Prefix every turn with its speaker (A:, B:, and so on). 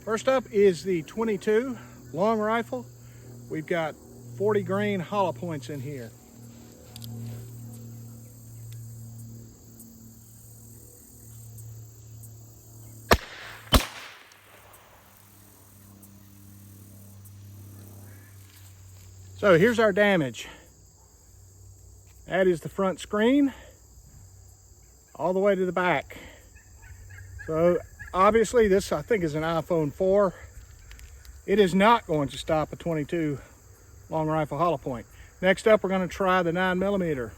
A: First up is the 22 long rifle. We've got 40 grain hollow points in here. So here's our damage. That is the front screen all the way to the back. So obviously this, I think, is an iPhone 4. It is not going to stop a 22 long rifle hollow point. Next up, we're going to try the 9mm.